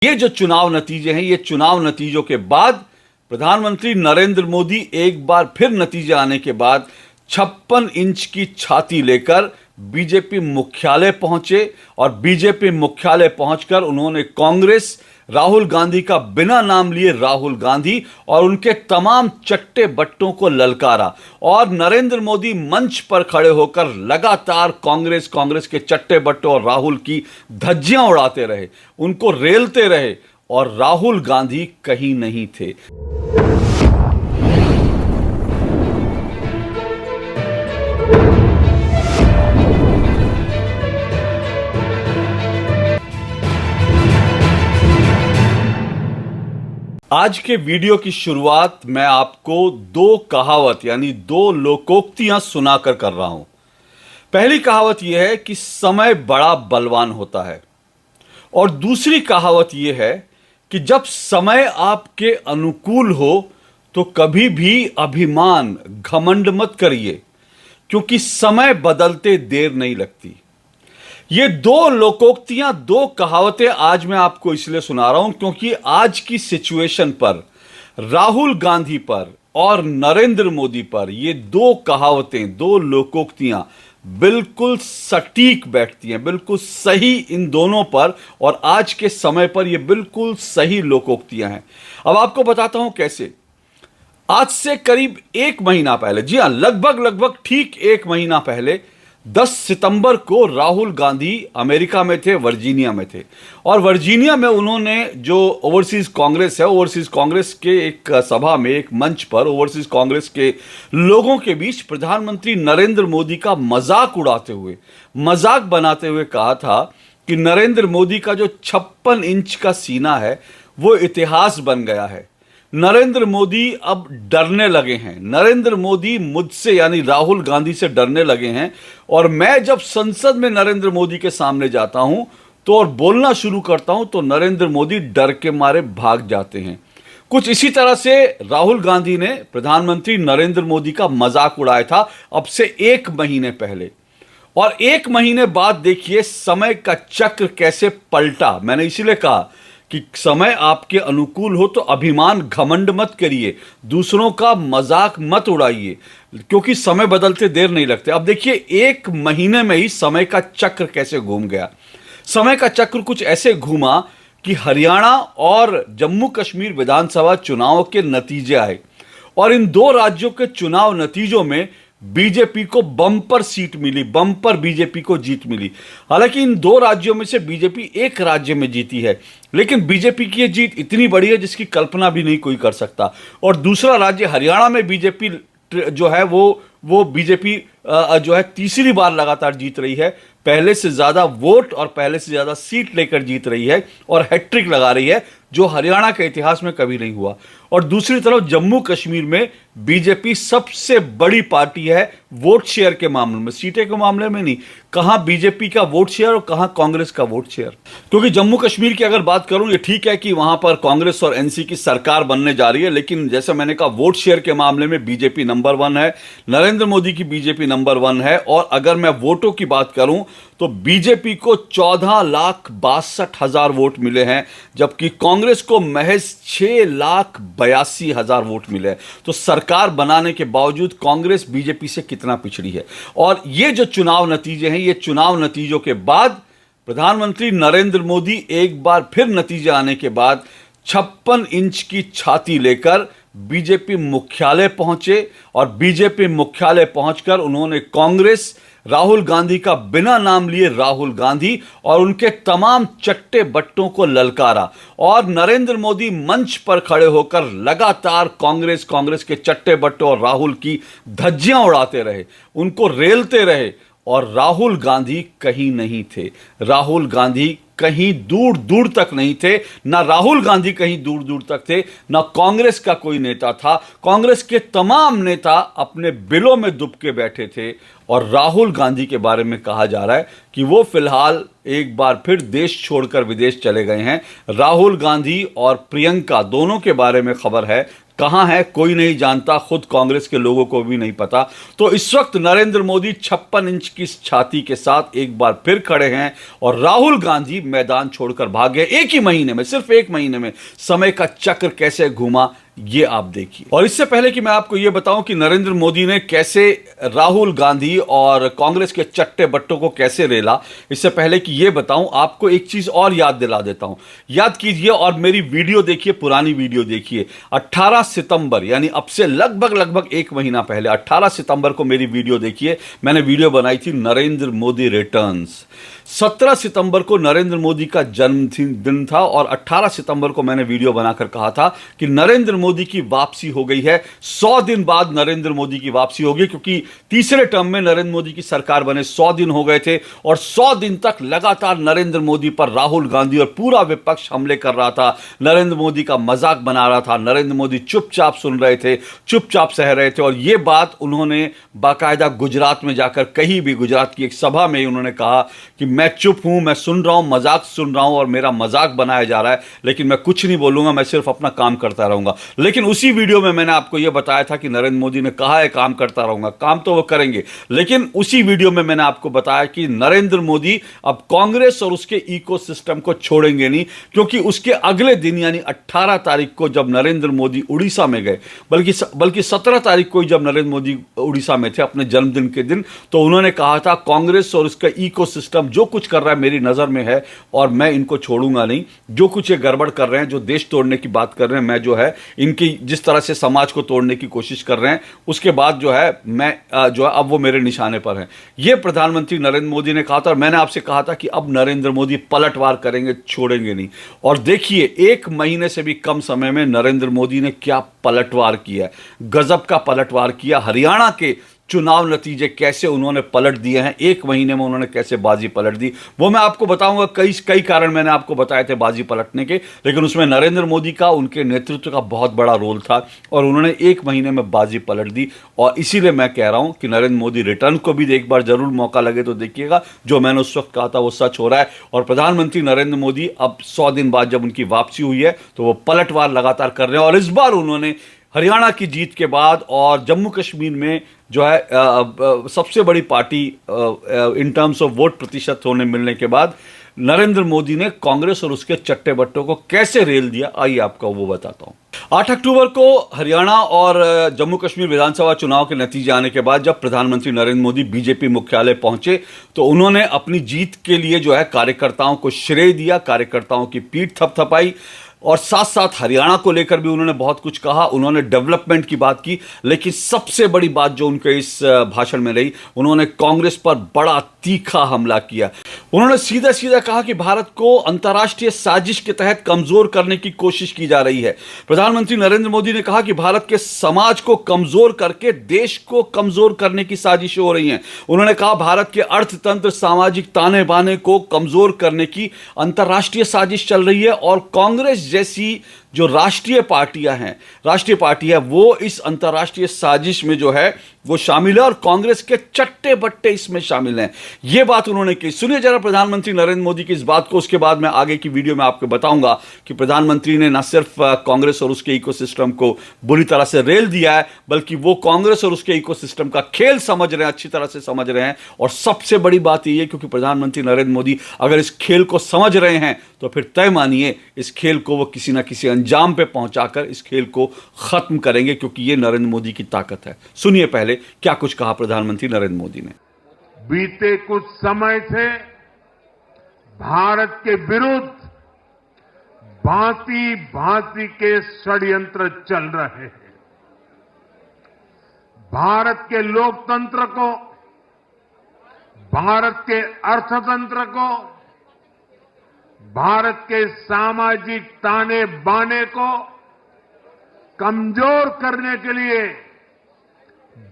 ये जो चुनाव नतीजे हैं, ये चुनाव नतीजों के बाद प्रधानमंत्री नरेंद्र मोदी एक बार फिर नतीजे आने के बाद 56 इंच की छाती लेकर बीजेपी मुख्यालय पहुंचे और बीजेपी मुख्यालय पहुंचकर उन्होंने कांग्रेस, राहुल गांधी का बिना नाम लिए राहुल गांधी और उनके तमाम चट्टे बट्टों को ललकारा और नरेंद्र मोदी मंच पर खड़े होकर लगातार कांग्रेस के चट्टे बट्टों और राहुल की धज्जियां उड़ाते रहे, उनको रेलते रहे और राहुल गांधी कहीं नहीं थे। आज के वीडियो की शुरुआत मैं आपको दो कहावत यानी दो लोकोक्तियां सुनाकर कर रहा हूं। पहली कहावत यह है कि समय बड़ा बलवान होता है और दूसरी कहावत यह है कि जब समय आपके अनुकूल हो तो कभी भी अभिमान, घमंड मत करिए, क्योंकि समय बदलते देर नहीं लगती। ये दो लोकोक्तियां, दो कहावतें आज मैं आपको इसलिए सुना रहा हूं क्योंकि आज की सिचुएशन पर, राहुल गांधी पर और नरेंद्र मोदी पर ये दो कहावतें, दो लोकोक्तियां बिल्कुल सटीक बैठती हैं, बिल्कुल सही इन दोनों पर, और आज के समय पर ये बिल्कुल सही लोकोक्तियां हैं। अब आपको बताता हूं कैसे। आज से करीब एक महीना पहले, जी हां, लगभग ठीक एक महीना पहले 10 सितंबर को राहुल गांधी अमेरिका में थे, वर्जीनिया में थे, और वर्जीनिया में उन्होंने जो ओवरसीज कांग्रेस है, ओवरसीज कांग्रेस के एक सभा में, एक मंच पर ओवरसीज कांग्रेस के लोगों के बीच प्रधानमंत्री नरेंद्र मोदी का मजाक उड़ाते हुए, मजाक बनाते हुए कहा था कि नरेंद्र मोदी का जो 56 इंच का सीना है वो इतिहास बन गया है। नरेंद्र मोदी अब डरने लगे हैं, नरेंद्र मोदी मुझसे यानी राहुल गांधी से डरने लगे हैं, और मैं जब संसद में नरेंद्र मोदी के सामने जाता हूं तो और बोलना शुरू करता हूं तो नरेंद्र मोदी डर के मारे भाग जाते हैं। कुछ इसी तरह से राहुल गांधी ने प्रधानमंत्री नरेंद्र मोदी का मजाक उड़ाया था अब से एक महीने पहले, और एक महीने बाद देखिए समय का चक्र कैसे पलटा। मैंने इसीलिए कहा कि समय आपके अनुकूल हो तो अभिमान, घमंड मत करिए, दूसरों का मजाक मत उड़ाइए, क्योंकि समय बदलते देर नहीं लगते। अब देखिए एक महीने में ही समय का चक्र कैसे घूम गया। समय का चक्र कुछ ऐसे घूमा कि हरियाणा और जम्मू कश्मीर विधानसभा चुनाव के नतीजे आए और इन दो राज्यों के चुनाव नतीजों में बीजेपी को बम्पर सीट मिली, बम्पर बीजेपी को जीत मिली। हालांकि इन दो राज्यों में से बीजेपी एक राज्य में जीती है, लेकिन बीजेपी की यह जीत इतनी बड़ी है जिसकी कल्पना भी नहीं कोई कर सकता। और दूसरा राज्य हरियाणा में बीजेपी जो है वो बीजेपी जो है तीसरी बार लगातार जीत रही है, पहले से ज्यादा वोट और पहले से ज्यादा सीट लेकर जीत रही है और हैट्रिक लगा रही है, जो हरियाणा के इतिहास में कभी नहीं हुआ। और दूसरी तरफ जम्मू कश्मीर में बीजेपी सबसे बड़ी पार्टी है वोट शेयर के मामले में, सीटें के मामले में नहीं। कहां बीजेपी का वोट शेयर और कहां कांग्रेस का वोट शेयर। क्योंकि जम्मू कश्मीर की अगर बात करूं, ये ठीक है कि वहां पर कांग्रेस और एनसी की सरकार बनने जा रही है, लेकिन जैसे मैंने कहा वोट शेयर के मामले में बीजेपी नंबर 1 है, नरेंद्र मोदी की बीजेपी नंबर 1 है। और अगर मैं वोटों की बात करूं तो बीजेपी को 14,62,000 वोट मिले हैं, जबकि कांग्रेस को महज 6,82,000 वोट मिले हैं। तो सरकार बनाने के बावजूद कांग्रेस बीजेपी से कितना पिछड़ी है। और ये जो चुनाव नतीजे हैं, ये चुनाव नतीजों के बाद प्रधानमंत्री नरेंद्र मोदी एक बार फिर नतीजे आने के बाद 56 इंच की छाती लेकर बीजेपी मुख्यालय पहुंचे और बीजेपी मुख्यालय पहुंचकर उन्होंने कांग्रेस, राहुल गांधी का बिना नाम लिए राहुल गांधी और उनके तमाम चट्टे बट्टों को ललकारा और नरेंद्र मोदी मंच पर खड़े होकर लगातार कांग्रेस के चट्टे बट्टों और राहुल की धज्जियां उड़ाते रहे, उनको रेलते रहे, और राहुल गांधी कहीं नहीं थे। राहुल गांधी कहीं दूर दूर तक नहीं थे, ना राहुल गांधी कहीं दूर दूर तक थे, ना कांग्रेस का कोई नेता था। कांग्रेस के तमाम नेता अपने बिलों में दुबके बैठे थे और राहुल गांधी के बारे में कहा जा रहा है कि वो फिलहाल एक बार फिर देश छोड़कर विदेश चले गए हैं। राहुल गांधी और प्रियंका दोनों के बारे में खबर है, कहां है कोई नहीं जानता, खुद कांग्रेस के लोगों को भी नहीं पता। तो इस वक्त नरेंद्र मोदी 56 इंच की छाती के साथ एक बार फिर खड़े हैं और राहुल गांधी मैदान छोड़कर भाग गए। एक ही महीने में, सिर्फ एक महीने में समय का चक्र कैसे घूमा ये आप देखिए। और इससे पहले कि मैं आपको यह बताऊं कि नरेंद्र मोदी ने कैसे राहुल गांधी और कांग्रेस के चट्टे बट्टों को कैसे रेला, इससे पहले कि यह बताऊं आपको एक चीज और याद दिला देता हूं। याद कीजिए और मेरी वीडियो देखिए, पुरानी वीडियो देखिए। 18 सितंबर यानी अब से लगभग एक महीना पहले 18 सितंबर को मेरी वीडियो देखिए। मैंने वीडियो बनाई थी नरेंद्र मोदी रिटर्न्स। 17 सितंबर को नरेंद्र मोदी का जन्मदिन था और 18 सितंबर को मैंने वीडियो बनाकर कहा था कि नरेंद्र मोदी की वापसी हो गई है। 100 दिन बाद नरेंद्र मोदी की वापसी होगी, क्योंकि तीसरे टर्म में नरेंद्र मोदी की सरकार बने 100 दिन हो गए थे और 100 दिन तक लगातार नरेंद्र मोदी पर राहुल गांधी और पूरा विपक्ष हमले कर रहा था, नरेंद्र मोदी का मजाक बना रहा था। नरेंद्र मोदी चुपचाप सुन रहे थे, चुपचाप सह रहे थे और यह बात उन्होंने बाकायदा गुजरात में जाकर कहीं भी, गुजरात की एक सभा में उन्होंने कहा कि मैं चुप हूं, मैं सुन रहा हूं, मजाक सुन रहा हूं और मेरा मजाक बनाया जा रहा है, लेकिन मैं कुछ नहीं बोलूंगा, मैं सिर्फ अपना काम करता रहूंगा। लेकिन उसी वीडियो में मैंने आपको यह बताया था कि नरेंद्र मोदी ने कहा है काम करता रहूंगा, काम तो वो करेंगे, लेकिन उसी वीडियो में मैंने आपको बताया कि नरेंद्र मोदी अब कांग्रेस और उसके इकोसिस्टम को छोड़ेंगे नहीं, क्योंकि उसके अगले दिन यानी 18 तारीख को जब नरेंद्र मोदी उड़ीसा में गए, बल्कि 17 तारीख को जब नरेंद्र मोदी उड़ीसा में थे अपने जन्मदिन के दिन, तो उन्होंने कहा था कांग्रेस और उसका इकोसिस्टम जो कुछ कर रहा है मेरी नजर में है और मैं इनको छोड़ूंगा नहीं। जो कुछ ये गड़बड़ कर रहे हैं, जो देश तोड़ने की बात कर रहे हैं, मैं जो है इनकी जिस तरह से समाज को तोड़ने की कोशिश कर रहे हैं, उसके बाद जो है मैं जो है अब वो मेरे निशाने पर हैं। ये प्रधानमंत्री नरेंद्र मोदी ने कहा था और मैंने आपसे कहा था कि अब नरेंद्र मोदी पलटवार करेंगे, छोड़ेंगे नहीं। और देखिए एक महीने से भी कम समय में नरेंद्र मोदी ने क्या पलटवार किया, गजब का पलटवार किया। हरियाणा के चुनाव नतीजे कैसे उन्होंने पलट दिए हैं, एक महीने में उन्होंने कैसे बाजी पलट दी, वो मैं आपको बताऊंगा। कई कारण मैंने आपको बताए थे बाजी पलटने के, लेकिन उसमें नरेंद्र मोदी का, उनके नेतृत्व का बहुत बड़ा रोल था और उन्होंने एक महीने में बाजी पलट दी। और इसीलिए मैं कह रहा हूं कि नरेंद्र मोदी रिटर्न को भी एक बार जरूर मौका लगे तो देखिएगा, जो मैंने उस वक्त कहा था वो सच हो रहा है। और प्रधानमंत्री नरेंद्र मोदी अब 100 दिन बाद जब उनकी वापसी हुई है तो वो पलटवार लगातार कर रहे हैं और इस बार उन्होंने हरियाणा की जीत के बाद और जम्मू कश्मीर में जो है सबसे बड़ी party in terms of vote प्रतिशत होने मिलने के बाद नरेंद्र मोदी ने कांग्रेस और उसके चट्टे बट्टों को कैसे रेल दिया, आइए आपको वो बताता हूं। 8 अक्टूबर को हरियाणा और जम्मू कश्मीर विधानसभा चुनाव के नतीजे आने के बाद जब प्रधानमंत्री नरेंद्र मोदी बीजेपी मुख्यालय पहुंचे तो उन्होंने अपनी जीत के लिए जो है कार्यकर्ताओं को श्रेय दिया, कार्यकर्ताओं की पीठ थपथपाई और साथ साथ हरियाणा को लेकर भी उन्होंने बहुत कुछ कहा, उन्होंने डेवलपमेंट की बात की। लेकिन सबसे बड़ी बात जो उनके इस भाषण में रही, उन्होंने कांग्रेस पर बड़ा तीखा हमला किया। उन्होंने सीधा सीधा कहा कि भारत को अंतर्राष्ट्रीय साजिश के तहत कमजोर करने की कोशिश की जा रही है। प्रधानमंत्री नरेंद्र मोदी ने कहा कि भारत के समाज को कमजोर करके देश को कमजोर करने की साजिशें हो रही हैं। उन्होंने कहा भारत के अर्थतंत्र, सामाजिक ताने बाने को कमजोर करने की अंतर्राष्ट्रीय साजिश चल रही है और कांग्रेस जैसी जो राष्ट्रीय पार्टी है वो इस अंतर्राष्ट्रीय साजिश में जो है वो शामिल है और कांग्रेस के चट्टे बट्टे इसमें शामिल हैं। यह बात उन्होंने की। सुनिए जरा प्रधानमंत्री नरेंद्र मोदी की इस बात को, उसके बाद मैं आगे की वीडियो में आपको बताऊंगा कि प्रधानमंत्री ने न सिर्फ कांग्रेस और उसके इकोसिस्टम को बुरी तरह से रेल दिया है, बल्कि वो कांग्रेस और उसके इकोसिस्टम का खेल समझ रहे हैं, अच्छी तरह से समझ रहे हैं। और सबसे बड़ी बात यह है क्योंकि प्रधानमंत्री नरेंद्र मोदी अगर इस खेल को समझ रहे हैं तो फिर तय मानिए इस खेल को वो किसी ना किसी अंजाम पे पहुंचाकर इस खेल को खत्म करेंगे, क्योंकि ये नरेंद्र मोदी की ताकत है। सुनिए पहले क्या कुछ कहा प्रधानमंत्री नरेंद्र मोदी ने। बीते कुछ समय से भारत के विरुद्ध भांति भांति के षड्यंत्र चल रहे हैं। भारत के लोकतंत्र को, भारत के अर्थतंत्र को, भारत के सामाजिक ताने बाने को कमजोर करने के लिए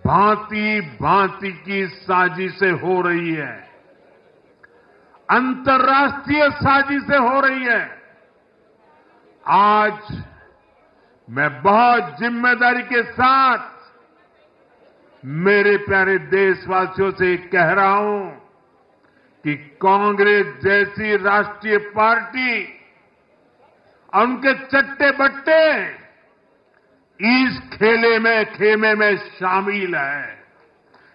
भांति भांति की साजिशें हो रही है, अंतर्राष्ट्रीय साजिशें हो रही है। आज मैं बहुत जिम्मेदारी के साथ मेरे प्यारे देशवासियों से कह रहा हूं कि कांग्रेस जैसी राष्ट्रीय पार्टी और उनके चट्टे बट्टे इस खेमे में शामिल है,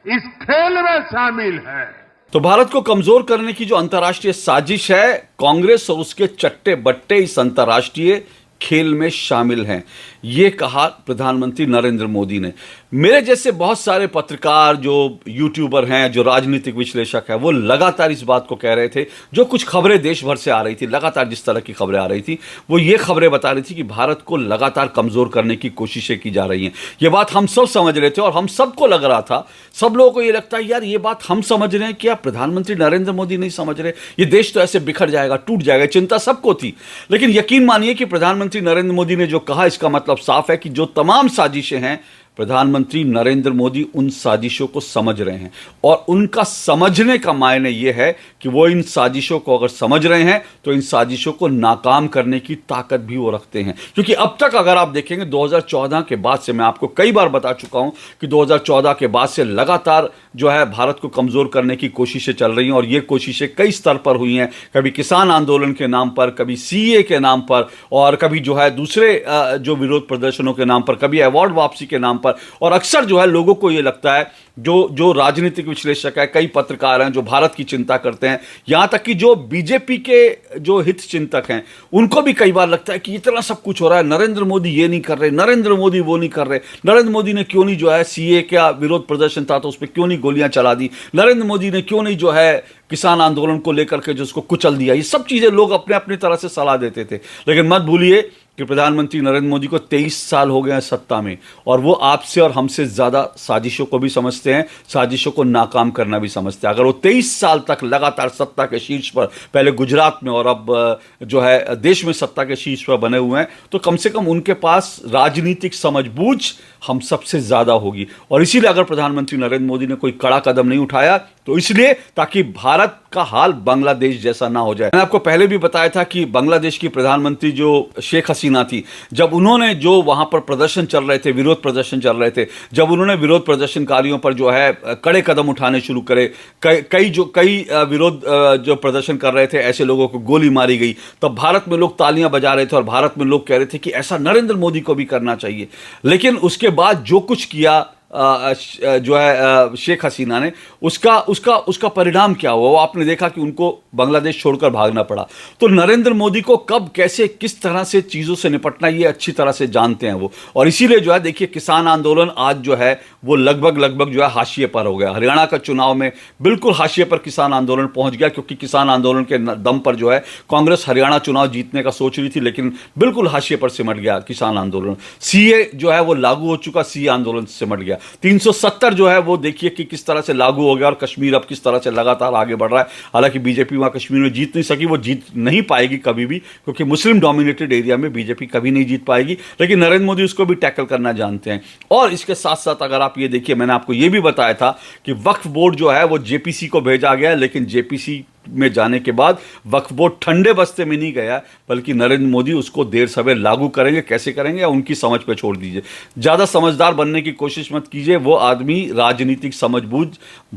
इस खेल में शामिल है। तो भारत को कमजोर करने की जो अंतर्राष्ट्रीय साजिश है, कांग्रेस और उसके चट्टे बट्टे इस अंतर्राष्ट्रीय खेल में शामिल हैं, ये कहा प्रधानमंत्री नरेंद्र मोदी ने। मेरे जैसे बहुत सारे पत्रकार जो यूट्यूबर हैं, जो राजनीतिक विश्लेषक हैं, वो लगातार इस बात को कह रहे थे। जो कुछ खबरें देश भर से आ रही थी, लगातार जिस तरह की खबरें आ रही थी, वो ये खबरें बता रही थी कि भारत को लगातार कमजोर करने की कोशिशें की जा रही हैं। ये बात हम सब समझ रहे थे और हम सबको लग रहा था, सब लोगों को ये लगता है यार ये बात हम समझ रहे हैं, क्या प्रधानमंत्री नरेंद्र मोदी नहीं समझ रहे? ये देश तो ऐसे बिखर जाएगा, टूट जाएगा, चिंता सबको थी। लेकिन यकीन मानिए कि प्रधानमंत्री नरेंद्र मोदी ने जो कहा, इसका मतलब साफ है कि जो तमाम साजिशें हैं, प्रधानमंत्री नरेंद्र मोदी उन साजिशों को समझ रहे हैं। और उनका समझने का मायने यह है कि वो इन साजिशों को अगर समझ रहे हैं तो इन साजिशों को नाकाम करने की ताकत भी वो रखते हैं। क्योंकि अब तक अगर आप देखेंगे 2014 के बाद से, मैं आपको कई बार बता चुका हूं कि 2014 के बाद से लगातार जो है भारत को कमजोर करने की कोशिशें चल रही हैं। और ये कोशिशें कई स्तर पर हुई हैं, कभी किसान आंदोलन के नाम पर, कभी सीए के नाम पर, और कभी जो है दूसरे जो विरोध प्रदर्शनों के नाम पर, कभी अवार्ड वापसी के नाम पर। और अक्सर जो है लोगों को ये लगता है, जो राजनीतिक विश्लेषक है, कई पत्रकार हैं जो भारत की चिंता करते हैं, यहां तक कि जो बीजेपी के जो हित चिंतक हैं, उनको भी कई बार लगता है कि इतना सब कुछ हो रहा है, नरेंद्र मोदी ये नहीं कर रहे, नरेंद्र मोदी वो नहीं कर रहे, नरेंद्र मोदी ने क्यों नहीं जो है सीए का विरोध प्रदर्शन था तो उस पर क्यों नहीं गोलियां चला दी, नरेंद्र मोदी ने क्यों नहीं जो है किसान आंदोलन को लेकर के जो उसको कुचल दिया। ये सब चीजें लोग अपने अपनी तरह से सलाह देते थे। लेकिन मत भूलिए कि प्रधानमंत्री नरेंद्र मोदी को 23 साल हो गए हैं सत्ता में, और वो आपसे और हमसे ज्यादा साजिशों को भी समझते हैं, साजिशों को नाकाम करना भी समझते हैं। अगर वो 23 साल तक लगातार सत्ता के शीर्ष पर, पहले गुजरात में और अब जो है देश में सत्ता के शीर्ष पर बने हुए हैं, तो कम से कम उनके पास राजनीतिक समझबूझ हम सबसे ज्यादा होगी। और इसीलिए अगर प्रधानमंत्री नरेंद्र मोदी ने कोई कड़ा कदम नहीं उठाया तो इसलिए ताकि भारत का हाल बांग्लादेश जैसा ना हो जाए। मैंने आपको पहले भी बताया था कि बांग्लादेश की प्रधानमंत्री जो शेख हसीना थी, जब उन्होंने जो वहां पर प्रदर्शन चल रहे थे, विरोध प्रदर्शन चल रहे थे, जब उन्होंने विरोध प्रदर्शनकारियों पर जो है कड़े कदम उठाने शुरू करे, कई विरोध जो प्रदर्शन कर रहे थे ऐसे लोगों को गोली मारी गई, तब भारत में लोग तालियां बजा रहे थे और भारत में लोग कह रहे थे कि ऐसा नरेंद्र मोदी को भी करना चाहिए। लेकिन उसके बाद जो कुछ किया जो है शेख हसीना ने, उसका परिणाम क्या हुआ, वो आपने देखा कि उनको बांग्लादेश छोड़कर भागना पड़ा। तो नरेंद्र मोदी को कब, कैसे, किस तरह से चीजों से निपटना, ये अच्छी तरह से जानते हैं वो। और इसीलिए जो है देखिए, किसान आंदोलन आज जो है वो लगभग जो है हाशिए पर हो गया। हरियाणा का चुनाव में बिल्कुल हाशिए पर किसान आंदोलन पहुंच गया, क्योंकि किसान आंदोलन के दम पर जो है कांग्रेस हरियाणा चुनाव जीतने का सोच रही थी, लेकिन बिल्कुल हाशिए पर सिमट गया किसान आंदोलन। सीए जो है वो लागू हो चुका, सीए आंदोलन सिमट गया। 370 जो है वो देखिए कि किस तरह से लागू हो गया, और कश्मीर अब किस तरह से लगातार आगे बढ़ रहा है। हालांकि बीजेपी वहां कश्मीर में जीत नहीं सकी, वो जीत नहीं पाएगी कभी भी, क्योंकि मुस्लिम डोमिनेटेड एरिया में बीजेपी कभी नहीं जीत पाएगी। लेकिन नरेंद्र मोदी उसको भी टैकल करना जानते हैं। और इसके साथ साथ अगर आप ये देखिए, मैंने आपको ये भी बताया था कि वक्फ बोर्ड जो है वो जेपीसी को भेजा गया, लेकिन जेपीसी में जाने के बाद वक्फ बोर्ड ठंडे बस्ते में नहीं गया, बल्कि नरेंद्र मोदी उसको देर सवेर लागू करेंगे। कैसे करेंगे या उनकी समझ पे छोड़ दीजिए, ज्यादा समझदार बनने की कोशिश मत कीजिए। वो आदमी राजनीतिक समझबूझ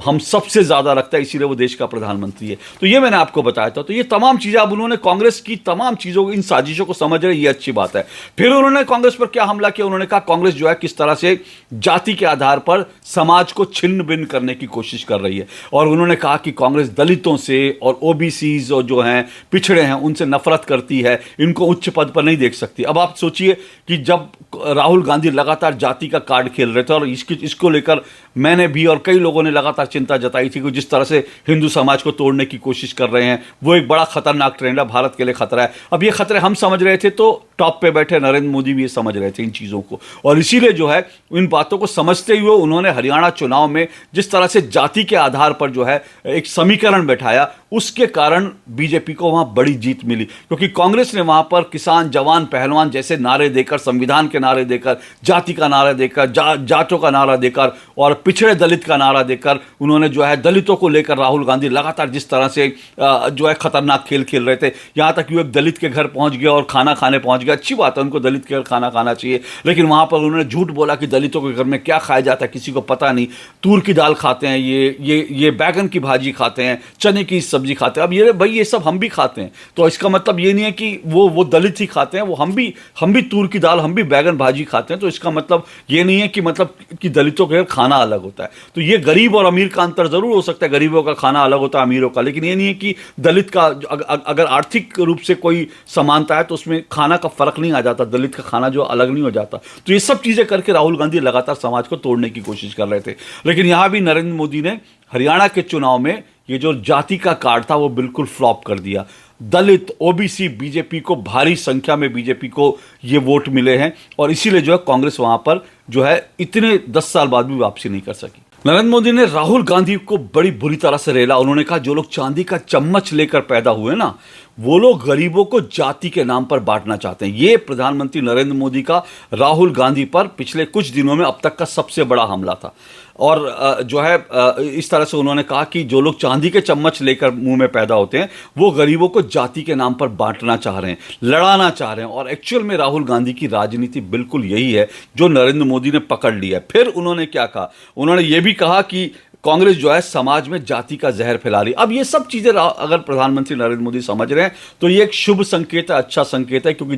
हम सबसे ज्यादा रखता है, इसीलिए वो देश का प्रधानमंत्री है। तो ये मैंने आपको बताया था। तो ये तमाम चीजें, अब उन्होंने कांग्रेस की तमाम चीजों, इन साजिशों को समझ रहे, ये अच्छी बात है। फिर उन्होंने कांग्रेस पर क्या हमला किया, उन्होंने कहा कांग्रेस जो है किस तरह से जाति के आधार पर समाज को छिन्न भिन्न करने की कोशिश कर रही है। और उन्होंने कहा कि कांग्रेस दलितों से और ओबीसीज और जो हैं पिछड़े हैं उनसे नफरत करती है, इनको उच्च पद पर नहीं देख सकती। अब आप सोचिए कि जब राहुल गांधी लगातार जाति का कार्ड खेल रहे थे, और इसको लेकर मैंने भी और कई लोगों ने लगातार चिंता जताई थी कि जिस तरह से हिंदू समाज को तोड़ने की कोशिश कर रहे हैं, वो एक बड़ा खतरनाक ट्रेंड है, भारत के लिए खतरा है। अब ये खतरे हम समझ रहे थे, तो टॉप पे बैठे नरेंद्र मोदी भी ये समझ रहे थे इन चीजों को। और इसीलिए जो है इन बातों को समझते हुए उन्होंने हरियाणा चुनाव में जिस तरह से जाति के आधार पर जो है एक समीकरण बैठाया, उसके कारण बीजेपी को वहां बड़ी जीत मिली। क्योंकि कांग्रेस ने वहां पर किसान, जवान, पहलवान जैसे नारे देकर, संविधान के नारे देकर, जाति का नारा देकर, जाटों का नारा देकर और पिछड़े दलित का नारा देकर उन्होंने जो है दलितों को लेकर राहुल गांधी लगातार जिस तरह से जो है खतरनाक खेल खेल रहे थे, यहां तक कि वो एक दलित के घर पहुंच गया और खाना खाने पहुंच गया। अच्छी बात है, उनको दलित के घर खाना खाना चाहिए, लेकिन वहां पर उन्होंने झूठ बोला कि दलितों के घर में क्या खाया जाता है किसी को पता नहीं, तूर की दाल खाते हैं, ये बैगन की भाजी खाते हैं, चने की सब्जी खाते हैं। अब ये भाई ये सब हम भी खाते हैं, तो इसका मतलब ये नहीं है कि वो दलित ही खाते हैं, वो हम भी तूर की दाल, हम भी बैगन भाजी खाते हैं, तो इसका मतलब ये नहीं है कि कि दलितों के घर खाना अलग होता है। तो ये गरीब और अमीर का अंतर जरूर हो सकता है, गरीबों का खाना अलग होता है अमीरों का, लेकिन ये नहीं है कि दलित का अगर आर्थिक रूप से कोई समानता है तो उसमें खाना का फर्क नहीं आ जाता, दलित का खाना जो अलग नहीं हो जाता। तो ये सब चीजें करके राहुल गांधी लगातार समाज को तोड़ने की कोशिश कर रहे थे। लेकिन यहां भी नरेंद्र मोदी ने हरियाणा के चुनाव में ये जो जाति का कार्ड था वो बिल्कुल फ्लॉप कर दिया। दलित, ओबीसी, बीजेपी को भारी संख्या में बीजेपी को ये वोट मिले हैं और इसीलिए जो है कांग्रेस वहां पर जो है इतने 10 साल बाद भी वापसी नहीं कर सकी। नरेंद्र मोदी ने राहुल गांधी को बड़ी बुरी तरह से रेला। उन्होंने कहा जो लोग चांदी का चम्मच लेकर पैदा हुए ना, वो लोग गरीबों को जाति के नाम पर बांटना चाहते हैं। ये प्रधानमंत्री नरेंद्र मोदी का राहुल गांधी पर पिछले कुछ दिनों में अब तक का सबसे बड़ा हमला था। और जो है इस तरह से उन्होंने कहा कि जो लोग चांदी के चम्मच लेकर मुंह में पैदा होते हैं वो गरीबों को जाति के नाम पर बांटना चाह रहे हैं, लड़ाना चाह रहे हैं। और एक्चुअल में राहुल गांधी की राजनीति बिल्कुल यही है जो नरेंद्र मोदी ने पकड़ लिया है। फिर उन्होंने क्या कहा, उन्होंने ये भी कहा कि कांग्रेस जो है समाज में जाति का जहर फैला रही। अब ये सब चीजें अगर प्रधानमंत्री नरेंद्र मोदी समझ रहे हैं तो ये एक शुभ संकेत है, अच्छा संकेत है, क्योंकि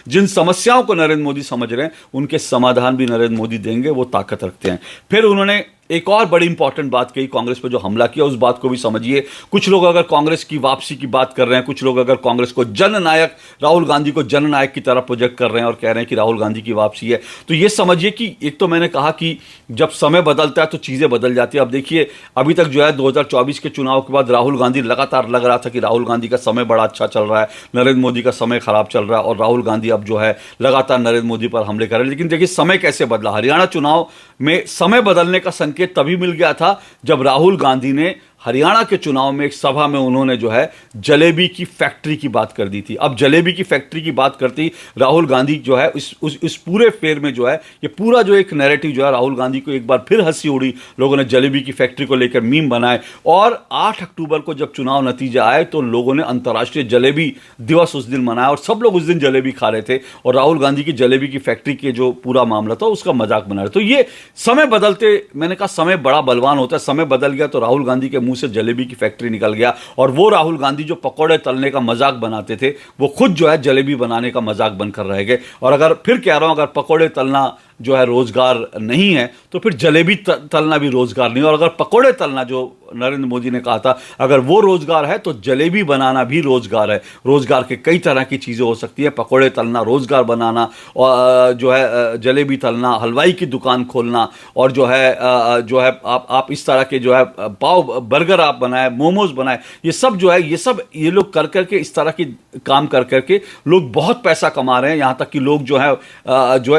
जिन समस्याओं को नरेंद्र मोदी समझ रहे हैं उनके समाधान भी नरेंद्र मोदी देंगे, वो ताकत रखते हैं। फिर उन्होंने एक और बड़ी इंपॉर्टेंट बात कही, कांग्रेस पे जो हमला किया उस बात को भी समझिए। कुछ लोग अगर कांग्रेस की वापसी की बात कर रहे हैं, कुछ लोग अगर कांग्रेस को जननायक, राहुल गांधी को जननायक की तरह प्रोजेक्ट कर रहे हैं और कह रहे हैं कि राहुल गांधी की वापसी है, तो ये समझिए कि एक तो मैंने कहा कि जब समय बदलता है तो चीजें बदल जाती है। अब देखिए अभी तक जो है 2024 के चुनाव के बाद राहुल गांधी लगातार लग रहा था कि राहुल गांधी का समय बड़ा अच्छा चल रहा है, नरेंद्र मोदी का समय खराब चल रहा है और राहुल गांधी अब जो है लगातार नरेंद्र मोदी पर हमले कर रहे हैं। लेकिन देखिए समय कैसे बदला। हरियाणा चुनाव में समय बदलने का संकेत तभी मिल गया था जब राहुल गांधी ने हरियाणा के चुनाव में एक सभा में उन्होंने जो है जलेबी की फैक्ट्री की बात कर दी थी। अब जलेबी की फैक्ट्री की बात करती राहुल गांधी जो है इस पूरे फेर में जो है ये पूरा जो एक नैरेटिव जो है राहुल गांधी को एक बार फिर हंसी उड़ी। लोगों ने जलेबी की फैक्ट्री को लेकर मीम बनाए और 8 अक्टूबर को जब चुनाव नतीजा आए तो लोगों ने अंतर्राष्ट्रीय जलेबी दिवस उस दिन मनाया और सब लोग उस दिन जलेबी खा रहे थे और राहुल गांधी की जलेबी की फैक्ट्री के जो पूरा मामला था उसका मजाक बना रहे। तो ये समय बदलते, मैंने कहा समय बड़ा बलवान होता है। समय बदल गया तो राहुल गांधी के मुंह से जलेबी की फैक्ट्री निकल गया और वो राहुल गांधी जो पकौड़े तलने का मजाक बनाते थे वो खुद जो है जलेबी बनाने का मजाक बनकर रह गए। और अगर फिर कह रहा हूं, अगर पकौड़े तलना जो है रोजगार नहीं है तो फिर जलेबी तलना भी रोजगार नहीं। और अगर पकौड़े तलना जो नरेंद्र मोदी ने कहा था अगर वो रोजगार है तो जलेबी बनाना भी रोजगार है। रोजगार के कई तरह की चीजें हो सकती है, पकौड़े तलना रोजगार बनाना, और जो है जलेबी तलना, हलवाई की दुकान खोलना, और जो है आप इस तरह के जो है पाव बर्गर आप बनाए, मोमोज बनाए, ये सब जो है ये लोग कर करके इस तरह की काम कर करके लोग बहुत पैसा कमा रहे हैं। यहां तक कि लोग जो है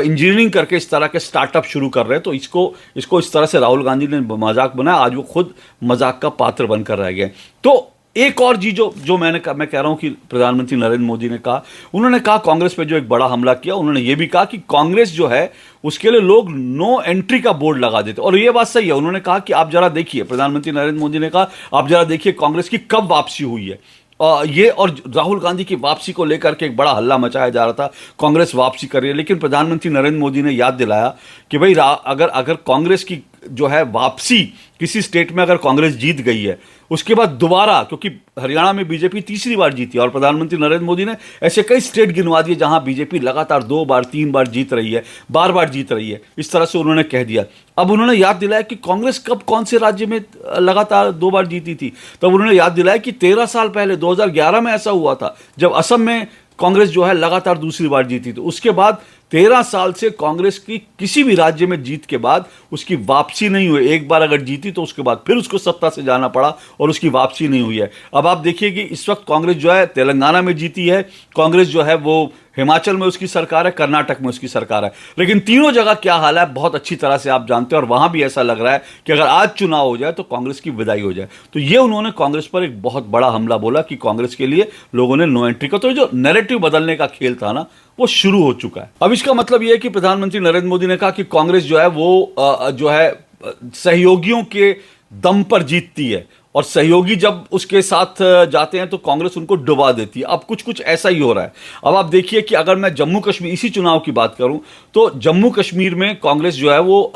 इंजीनियरिंग करके इस तरह के स्टार्टअप शुरू कर रहे हैं। तो इसको इस तरह से राहुल गांधी ने मजाक बनाया, आज वो खुद मजाक का पात्र बनकर रह गए। तो एक और चीज जो मैं कह रहा हूं कि प्रधानमंत्री नरेंद्र मोदी ने कहा, उन्होंने कहा कांग्रेस पे जो एक बड़ा हमला किया, उन्होंने ये भी कहा कि कांग्रेस जो है उसके लिए लोग नो एंट्री का बोर्ड लगा देते। और ये बात सही है। उन्होंने कहा कि आप जरा देखिए, प्रधानमंत्री नरेंद्र मोदी ने कहा आप जरा देखिए कांग्रेस की कब वापसी हुई है। ये और राहुल गांधी की वापसी को लेकर के एक बड़ा हल्ला मचाया जा रहा था, कांग्रेस वापसी कर रही है। लेकिन प्रधानमंत्री नरेंद्र मोदी ने याद दिलाया कि भाई अगर कांग्रेस की जो है वापसी किसी स्टेट में अगर कांग्रेस जीत गई है उसके बाद दोबारा, क्योंकि हरियाणा में बीजेपी तीसरी बार जीती और प्रधानमंत्री नरेंद्र मोदी ने ऐसे कई स्टेट गिनवा दिए जहां बीजेपी लगातार 2 बार 3 बार जीत रही है, बार जीत रही है, इस तरह से उन्होंने कह दिया। अब उन्होंने याद दिलाया कि कांग्रेस कब कौन से राज्य में लगातार 2 बार जीती थी। तब उन्होंने याद दिलाया कि 13 साल पहले 2011 में ऐसा हुआ था जब असम में कांग्रेस जो है लगातार दूसरी बार जीती। तो उसके बाद 13 साल से कांग्रेस की किसी भी राज्य में जीत के बाद उसकी वापसी नहीं हुई। एक बार अगर जीती तो उसके बाद फिर उसको सत्ता से जाना पड़ा और उसकी वापसी नहीं हुई है। अब आप देखिए कि इस वक्त कांग्रेस जो है तेलंगाना में जीती है, कांग्रेस जो है वो हिमाचल में उसकी सरकार है, कर्नाटक में उसकी सरकार है। लेकिन तीनों जगह क्या हाल है बहुत अच्छी तरह से आप जानते हैं और वहां भी ऐसा लग रहा है कि अगर आज चुनाव हो जाए तो कांग्रेस की विदाई हो जाए। तो ये उन्होंने कांग्रेस पर एक बहुत बड़ा हमला बोला कि कांग्रेस के लिए लोगों ने नो एंट्री का, तो जो नैरेटिव बदलने का खेल था ना वो शुरू हो चुका है। अब इसका मतलब यह है कि प्रधानमंत्री नरेंद्र मोदी ने कहा कि कांग्रेस जो है वो जो है सहयोगियों के दम पर जीतती है, और सहयोगी जब उसके साथ जाते हैं तो कांग्रेस उनको डुबा देती है। अब कुछ कुछ ऐसा ही हो रहा है। अब आप देखिए कि अगर मैं जम्मू कश्मीर इसी चुनाव की बात करूं तो जम्मू कश्मीर में कांग्रेस जो है वो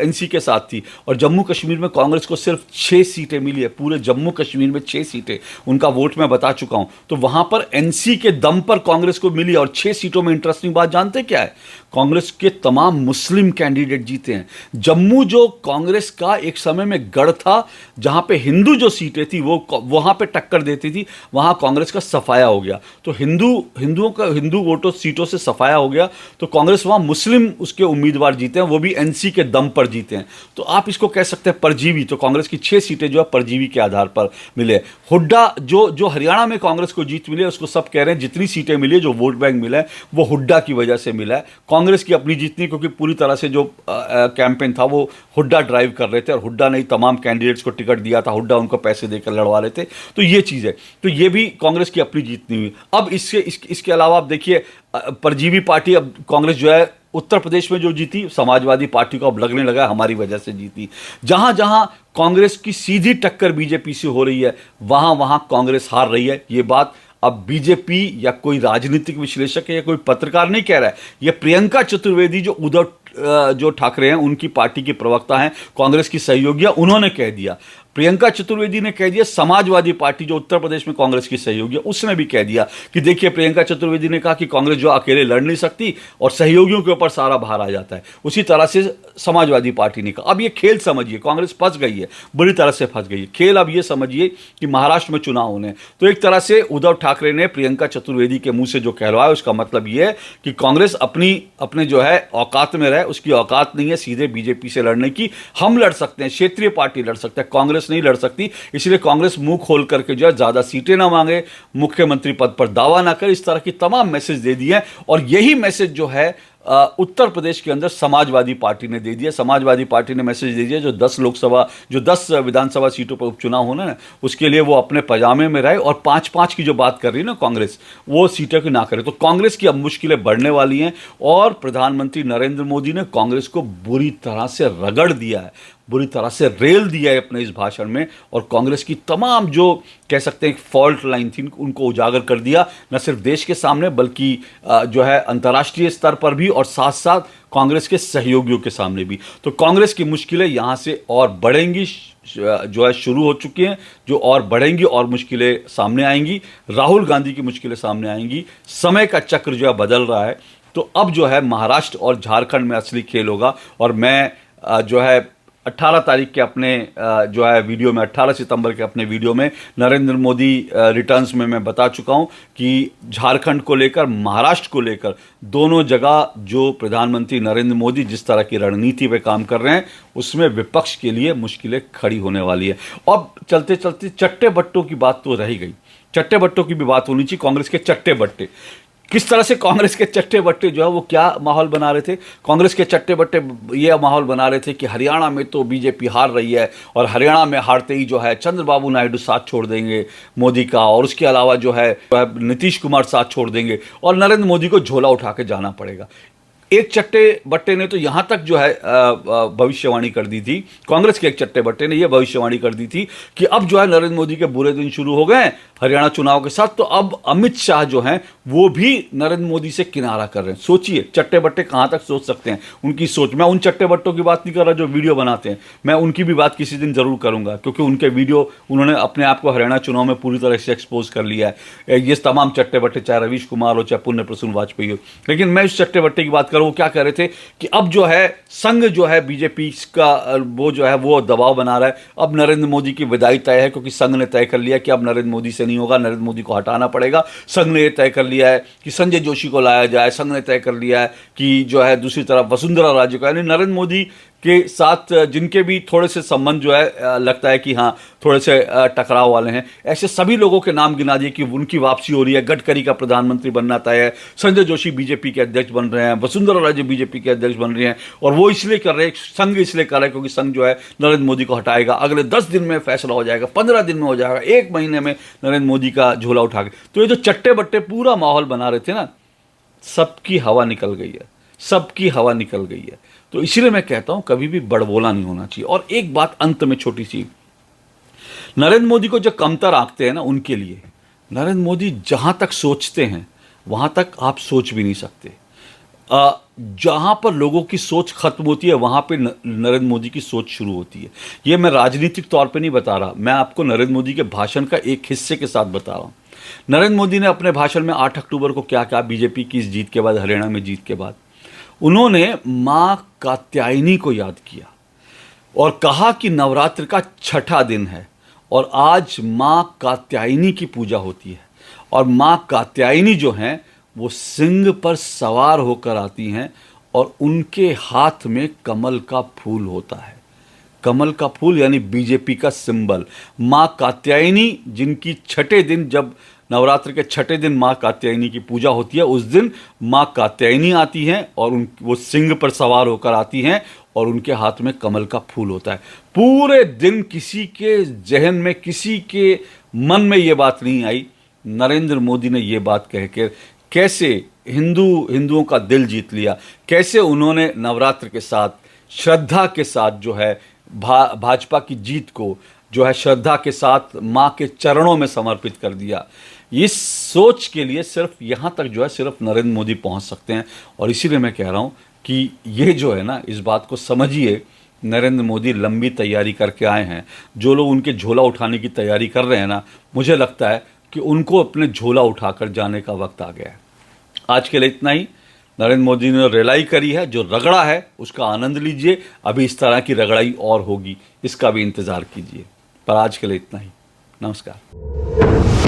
एनसी के साथ थी, और जम्मू कश्मीर में कांग्रेस को सिर्फ 6 सीटें मिली है। पूरे जम्मू कश्मीर में 6 सीटें, उनका वोट मैं बता चुका हूं। तो वहां पर एनसी के दम पर कांग्रेस को मिली, और 6 सीटों में इंटरेस्टिंग बात जानते क्या है, कांग्रेस के तमाम मुस्लिम कैंडिडेट जीते हैं। जम्मू जो कांग्रेस का एक समय में गढ़ था, जहां पे हिंदू जो सीटें थी वो वहां पे टक्कर देती थी, वहां कांग्रेस का सफाया हो गया। तो हिंदू वोटों सीटों से सफाया हो गया, तो कांग्रेस वहां मुस्लिम उसके उम्मीदवार जीते हैं, वो भी एनसी के दम पर जीते हैं। तो आप इसको कह सकते हैं परजीवी। तो कांग्रेस की 6 सीटें जो है परजीवी के आधार पर मिले। हुड्डा जो हरियाणा में कांग्रेस को जीत मिली है, उसको सब कह रहे हैं जितनी सीटें मिली है, जो वोट बैंक मिला है, वो हुड्डा की वजह से मिला है। कांग्रेस की अपनी जीत नहीं, क्योंकि पूरी तरह से जो कैंपेन था वो हुड्डा ड्राइव कर रहे थे, और हुड्डा ने तमाम कैंडिडेट्स को टिकट दिया था, हुड्डा उनको पैसे देकर लड़वा रहे थे। तो ये चीज़ है, तो ये भी कांग्रेस की अपनी जीत नहीं हुई। अब इसके अलावा आप देखिए परजीवी पार्टी, अब कांग्रेस जो है उत्तर प्रदेश में जो जीती, समाजवादी पार्टी को अब लगने लगा हमारी वजह से जीती। जहां जहां कांग्रेस की सीधी टक्कर बीजेपी से हो रही है, वहां वहां कांग्रेस हार रही है। ये बात अब बीजेपी या कोई राजनीतिक विश्लेषक है या कोई पत्रकार नहीं कह रहा है, ये प्रियंका चतुर्वेदी जो ठाकरे हैं उनकी पार्टी के प्रवक्ता हैं, कांग्रेस की सहयोगियां, उन्होंने कह दिया। प्रियंका चतुर्वेदी ने कह दिया, समाजवादी पार्टी जो उत्तर प्रदेश में कांग्रेस की सहयोगी है उसने भी कह दिया कि देखिए, प्रियंका चतुर्वेदी ने कहा कि कांग्रेस जो अकेले लड़ नहीं सकती और सहयोगियों के ऊपर सारा भार आ जाता है। उसी तरह से समाजवादी पार्टी ने कहा। अब ये खेल समझिए, कांग्रेस फंस गई है, बुरी तरह से फंस गई है। खेल अब ये समझिए कि महाराष्ट्र में चुनाव होने, तो एक तरह से उद्धव ठाकरे ने प्रियंका चतुर्वेदी के मुंह से जो कहलवाया, उसका मतलब ये है कि कांग्रेस अपने जो है औकात में रहे, उसकी औकात नहीं है सीधे बीजेपी से लड़ने की। हम लड़ सकते हैं, क्षेत्रीय पार्टी लड़ सकते हैं, कांग्रेस नहीं लड़ सकती। इसलिए कांग्रेस मुंह खोल करके जो है ज्यादा सीटें ना मांगे, मुख्यमंत्री पद पर दावा ना करे, इस तरह की तमाम मैसेज दे दिए। और यही मैसेज जो है उत्तर प्रदेश के अंदर समाजवादी पार्टी ने दे दिया। समाजवादी पार्टी ने मैसेज दे दिया जो 10 विधानसभा सीटों पर उपचुनाव होना है, उसके लिए वो अपने पजामे में रहे, और 5-5 की जो बात कर रही है ना कांग्रेस, वो सीटों की ना करे। तो कांग्रेस की अब मुश्किलें बढ़ने वाली हैं, और प्रधानमंत्री नरेंद्र मोदी ने कांग्रेस को बुरी तरह से रगड़ दिया है, बुरी तरह से रेल दिया है अपने इस भाषण में, और कांग्रेस की तमाम जो कह सकते हैं फॉल्ट लाइन थी उनको उजागर कर दिया, न सिर्फ देश के सामने बल्कि जो है अंतर्राष्ट्रीय स्तर पर भी, और साथ साथ कांग्रेस के सहयोगियों के सामने भी। तो कांग्रेस की मुश्किलें यहाँ से और बढ़ेंगी, जो है शुरू हो चुकी हैं, जो और बढ़ेंगी, और मुश्किलें सामने आएंगी। राहुल गांधी की मुश्किलें सामने आएंगी। समय का चक्र जो है बदल रहा है। तो अब जो है महाराष्ट्र और झारखंड में असली खेल होगा। और मैं जो है 18 तारीख के अपने जो है वीडियो में, 18 सितंबर के अपने वीडियो में नरेंद्र मोदी रिटर्न्स में मैं बता चुका हूं कि झारखंड को लेकर, महाराष्ट्र को लेकर, दोनों जगह जो प्रधानमंत्री नरेंद्र मोदी जिस तरह की रणनीति पे काम कर रहे हैं, उसमें विपक्ष के लिए मुश्किलें खड़ी होने वाली है। अब चलते चलते चट्टे बट्टों की बात तो रह ही गई, चट्टे बट्टों की भी बात होनी चाहिए। कांग्रेस के चट्टे बट्टे, किस तरह से कांग्रेस के चट्टे बट्टे जो है वो क्या माहौल बना रहे थे। कांग्रेस के चट्टे बट्टे ये माहौल बना रहे थे कि हरियाणा में तो बीजेपी हार रही है, और हरियाणा में हारते ही जो है चंद्रबाबू नायडू साथ छोड़ देंगे मोदी का, और उसके अलावा जो है नीतीश कुमार साथ छोड़ देंगे, और नरेंद्र मोदी को झोला उठा के जाना पड़ेगा। एक चट्टे बट्टे ने तो यहां तक जो है भविष्यवाणी कर दी थी, कांग्रेस के एक चट्टे बट्टे ने यह भविष्यवाणी कर दी थी कि अब जो है नरेंद्र मोदी के बुरे दिन शुरू हो गए हरियाणा चुनाव के साथ, तो अब अमित शाह जो हैं वो भी नरेंद्र मोदी से किनारा कर रहे हैं। सोचिए चट्टे बट्टे कहां तक सोच सकते हैं, उनकी सोच। मैं उन चट्टे बट्टों की बात नहीं कर रहा जो वीडियो बनाते हैं, मैं उनकी भी बात किसी दिन जरूर करूंगा, क्योंकि उनके वीडियो, उन्होंने अपने आप को हरियाणा चुनाव में पूरी तरह से एक्सपोज कर लिया है। ये तमाम चट्टे बट्टे, चाहे रवीश कुमार हो, चाहे पुण्य प्रसून वाजपेयी हो। लेकिन मैं इस चट्टे बट्टे की बात करूं, वो क्या कह रहे थे कि अब जो है संघ जो है बीजेपी का, वो जो है वो दबाव बना रहा है। अब नरेंद्र मोदी की विदाई तय है, क्योंकि संघ ने तय कर लिया कि अब नरेंद्र मोदी से नहीं होगा, नरेंद्र मोदी को हटाना पड़ेगा। संघ ने यह तय कर लिया है कि संजय जोशी को लाया जाए। संघ ने तय कर लिया है कि जो है दूसरी तरफ वसुंधरा राजे को, यानी नरेंद्र मोदी के साथ जिनके भी थोड़े से संबंध जो है लगता है कि हाँ थोड़े से टकराव वाले हैं, ऐसे सभी लोगों के नाम गिना दिए कि उनकी वापसी हो रही है। गडकरी का प्रधानमंत्री बनना तय है, संजय जोशी बीजेपी के अध्यक्ष बन रहे हैं, वसुंधरा राजे बीजेपी के अध्यक्ष बन रही हैं। और वो इसलिए कर रहे हैं, संघ इसलिए कर रहे हैं क्योंकि संघ जो है नरेंद्र मोदी को हटाएगा। अगले 10 दिन में फैसला हो जाएगा, 15 दिन में हो जाएगा, 1 महीने में नरेंद्र मोदी का झोला उठा के। तो ये जो चट्टे बट्टे पूरा माहौल बना रहे थे ना, सबकी हवा निकल गई है, सबकी हवा निकल गई है। तो इसीलिए मैं कहता हूं कभी भी बड़बोला नहीं होना चाहिए। और एक बात अंत में छोटी सी, नरेंद्र मोदी को जो कमतर आंकते हैं ना, उनके लिए नरेंद्र मोदी जहां तक सोचते हैं वहां तक आप सोच भी नहीं सकते। जहां पर लोगों की सोच खत्म होती है वहां पे नरेंद्र मोदी की सोच शुरू होती है। ये मैं राजनीतिक तौर पे नहीं बता रहा, मैं आपको नरेंद्र मोदी के भाषण का एक हिस्से के साथ बता रहा हूं। नरेंद्र मोदी ने अपने भाषण में 8 अक्टूबर को क्या कहा, बीजेपी की इस जीत के बाद, हरियाणा में जीत के बाद उन्होंने मां कात्यायनी को याद किया और कहा कि नवरात्र का छठा दिन है और आज मां कात्यायनी की पूजा होती है। और मां कात्यायनी जो हैं वो सिंह पर सवार होकर आती हैं और उनके हाथ में कमल का फूल होता है। कमल का फूल यानी बीजेपी का सिंबल। मां कात्यायनी, जिनकी छठे दिन, जब नवरात्र के छठे दिन मां कात्यायनी की पूजा होती है, उस दिन मां कात्यायनी आती हैं और वो सिंह पर सवार होकर आती हैं और उनके हाथ में कमल का फूल होता है। पूरे दिन किसी के जहन में, किसी के मन में ये बात नहीं आई। नरेंद्र मोदी ने ये बात कह के कैसे हिंदुओं का दिल जीत लिया, कैसे उन्होंने नवरात्र के साथ, श्रद्धा के साथ जो है भाजपा की जीत को जो है श्रद्धा के साथ मां के चरणों में समर्पित कर दिया। इस सोच के लिए सिर्फ यहाँ तक जो है सिर्फ नरेंद्र मोदी पहुँच सकते हैं। और इसीलिए मैं कह रहा हूँ कि ये जो है ना, इस बात को समझिए, नरेंद्र मोदी लंबी तैयारी करके आए हैं। जो लोग उनके झोला उठाने की तैयारी कर रहे हैं ना, मुझे लगता है कि उनको अपने झोला उठाकर जाने का वक्त आ गया है। आज के लिए इतना ही। नरेंद्र मोदी ने रेलाई करी है, जो रगड़ा है उसका आनंद लीजिए। अभी इस तरह की रगड़ाई और होगी, इसका भी इंतज़ार कीजिए। पर आज के लिए इतना ही। नमस्कार।